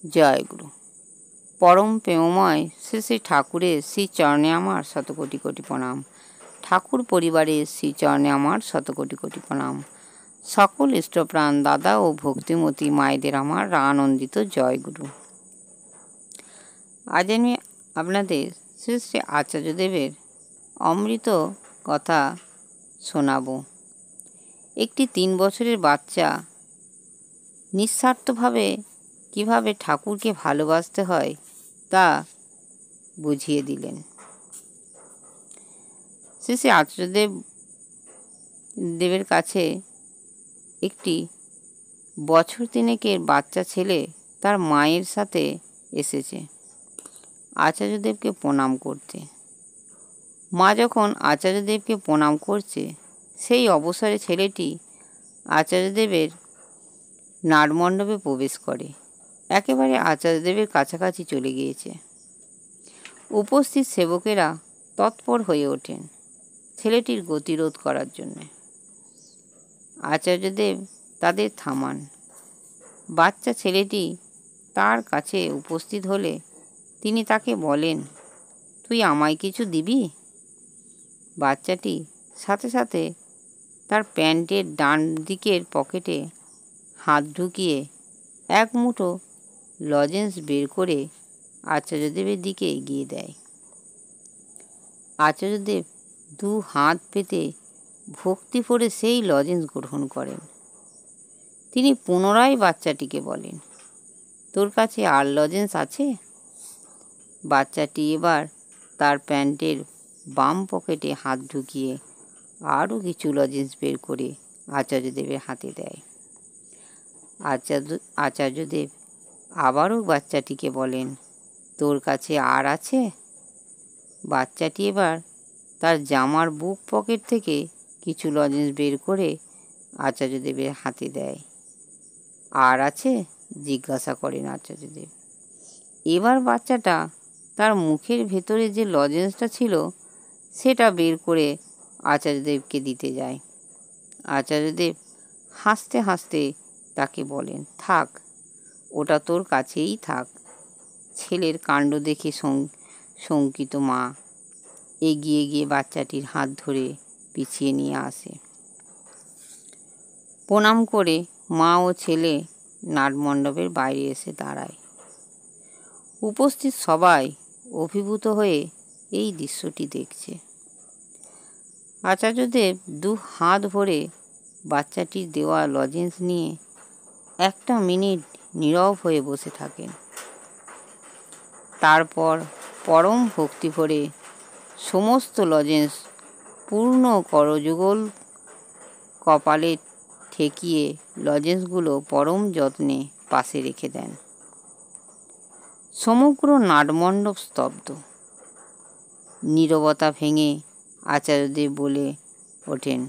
জয় গুরু। পরম প্রেমময় শ্রী শ্রী ঠাকুরের শ্রীচরণে আমার শতকোটি কোটি প্রণাম। ঠাকুর পরিবারের শ্রীচরণে আমার শতকোটি কোটি প্রণাম। সকল ইষ্টপ্রাণ দাদা ও ভক্তিমতী মায়েদের আমার আনন্দিত জয় গুরু। আজ আমি আপনাদের শ্রী শ্রী আচার্যদেবের অমৃত কথা শোনাব। একটি 3 বছরের বাচ্চা নিঃস্বার্থভাবে কিভাবে ঠাকুরকে ভালোবাসতে হয় তা বুঝিয়ে দিলেন। শ্রী শ্রী আচার্যদেবের কাছে একটি বছর 3 বাচ্চা ছেলে তার মায়ের সাথে এসেছে আচার্যদেবকে প্রণাম করতে। মা যখন আচার্যদেবকে প্রণাম করছে, সেই অবসরে ছেলেটি আচার্যদেবের নাটমণ্ডপে প্রবেশ করে, একেবারে আচার্যদেবের কাছাকাছি চলে গিয়েছে। উপস্থিত সেবকেরা তৎপর হয়ে ওঠেন ছেলেটির গতিরোধ করার জন্যে। আচার্যদেব তাদের থামান। বাচ্চা ছেলেটি তার কাছে উপস্থিত হলে তিনি তাকে বলেন, তুই আমায় কিছু দিবি? বাচ্চাটি সাথে সাথে তার প্যান্টের ডান দিকের পকেটে হাত ঢুকিয়ে এক মুঠো লজেন্স বের করে আচার্যদেবের দিকে এগিয়ে দেয়। আচার্যদেব 2 হাত পেতে ভক্তি ভরে সেই লজেন্স গ্রহণ করেন। তিনি পুনরায় বাচ্চাটিকে বলেন, তোর কাছে আর লজেন্স আছে? বাচ্চাটি এবার তার প্যান্টের বাম পকেটে হাত ঢুকিয়ে আরও কিছু লজেন্স বের করে আচার্যদেবের হাতে দেয়। আচার্যদেব আবারও বাচ্চাটিকে বলেন, তোর কাছে আর আছে? বাচ্চাটি এবার তার জামার বুক পকেট থেকে কিছু লজেন্স বের করে আচার্যদেবের হাতে দেয়। আর আছে? জিজ্ঞাসা করেন আচার্যদেব। এবার বাচ্চাটা তার মুখের ভেতরে যে লজেন্সটা ছিল সেটা বের করে আচার্যদেবকে দিতে যায়। আচার্যদেব হাসতে হাসতে তাকে বলেন, থাক, ওটা তোর কাছেই থাক। ছেলের কাণ্ড দেখে শঙ্কিত মা এগিয়ে গিয়ে বাচ্চাটির হাত ধরে পিছিয়ে নিয়ে আসে। প্রণাম করে মা ও ছেলে নাটমণ্ডপের বাইরে এসে দাঁড়ায়। উপস্থিত সবাই অভিভূত হয়ে এই দৃশ্যটি দেখছে। আচার্যদেব 2 হাত ভরে বাচ্চাটির দেওয়া লজেন্স নিয়ে 1 মিনিট নীরব হয়ে বসে থাকেন। তারপর পরম ভক্তি ভরে সমস্ত লজেন্স পূর্ণ করযুগল কপালে ঠেকিয়ে লজেন্সগুলো পরম যত্নে পাশে রেখে দেন। সমগ্র নাটমণ্ডপ স্তব্ধ। নীরবতা ভেঙে আচার্যদেব বলে ওঠেন,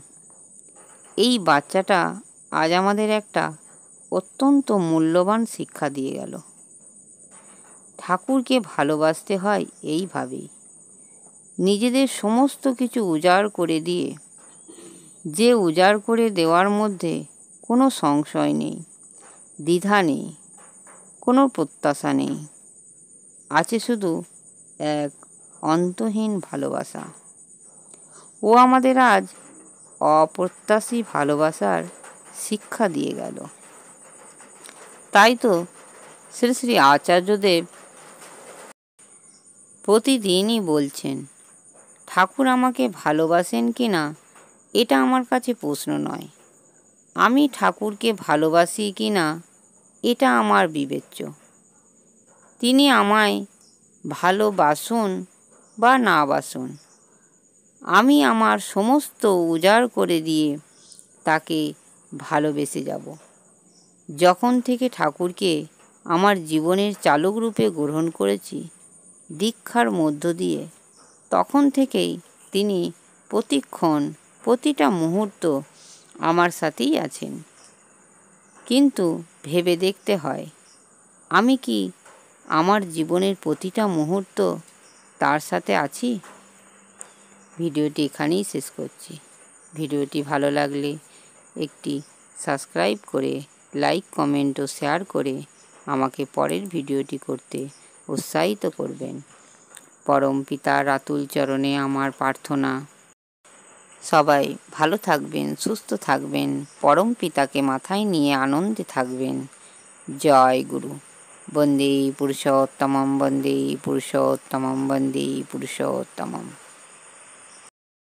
এই বাচ্চাটা আজ আমাদের একটা অত্যন্ত মূল্যবান শিক্ষা দিয়ে গেল। ঠাকুরকে ভালোবাসতে হয় এইভাবেই, নিজেদের সমস্ত কিছু উজাড় করে দিয়ে। যে উজাড় করে দেওয়ার মধ্যে কোনো সংশয় নেই, দ্বিধা নেই, কোনো প্রত্যাশা নেই, আছে শুধু এক অন্তহীন ভালোবাসা। ও আমাদের আজ অপ্রত্যাশী ভালোবাসার শিক্ষা দিয়ে গেল। তাই তো শ্রী শ্রী আচার্যদেব প্রতিদিনই বলছেন, ঠাকুর আমাকে ভালোবাসেন কি না এটা আমার কাছে প্রশ্ন নয়, আমি ঠাকুরকে ভালোবাসি কি না এটা আমার বিবেচ্য। তিনি আমায় ভালোবাসুন বা না বাসুন, আমি আমার সমস্ত উজাড় করে দিয়ে তাকে ভালোবেসে যাব। যখন থেকে ঠাকুরকে আমার জীবনের চালক রূপে গ্রহণ করেছি দীক্ষার মধ্য দিয়ে, তখন থেকেই তিনি প্রতিক্ষণ প্রতিটা মুহূর্ত আমার সাথেই আছেন। কিন্তু ভেবে দেখতে হয়, আমি কি আমার জীবনের প্রতিটা মুহূর্ত তার সাথে আছি? ভিডিওটি এখানেই শেষ করছি। ভিডিওটি ভালো লাগলে একটি সাবস্ক্রাইব করে, লাইক, কমেন্ট ও শেয়ার করে আমাকে পরের ভিডিওটি করতে উৎসাহিত করবেন। পরম পিতার আতুল চরণে আমার প্রার্থনা, সবাই ভালো থাকবেন, সুস্থ থাকবেন, পরম পিতাকে মাথায় নিয়ে আনন্দে থাকবেন। জয় গুরু। বন্দে পুরুষোত্তমম, বন্দে পুরুষোত্তমম, বন্দে পুরুষোত্তমম।